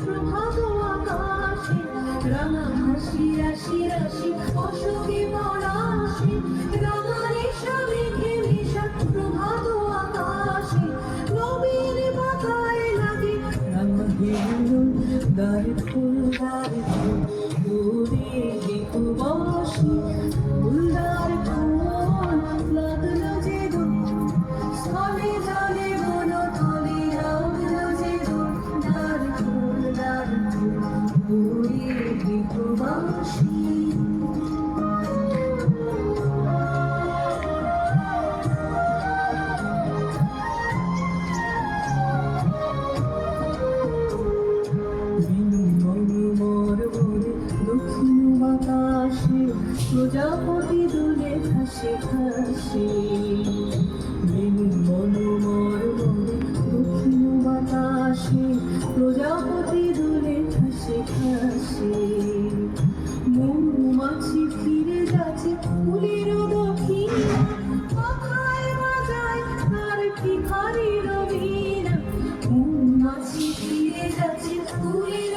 প্রভাত আকাশে রাঙা হাসি রাশি রাশি অশোকে পলাশে রাঙা রেশা মেঘে মেশা প্রভাত আকাশে নবীন বাতায় লাগে রাঙা বেলুন দ্বার ফুল দ্বার ফুল দূরে দেখো বসে ফুলদার ফুল লাগলো যে দোল স্থলে জলে বন তলে লাগলো যে দোল দ্বার ফুল দূরে দেখো বসে দক্ষিণ বাতাসে প্রজাপতি দুলে ভাসে ভাসে মনোমর বনে দক্ষিণ বাতাসে প্রজাপতি দুলে ভাসে ভাসে মৌমাছি ফিরে যাচ্ছে ফুলের দক্ষিণ পাখায় বাজায় তার ভিখারির বীণা মৌমাছি ফিরে যাচ্ছে ফুলের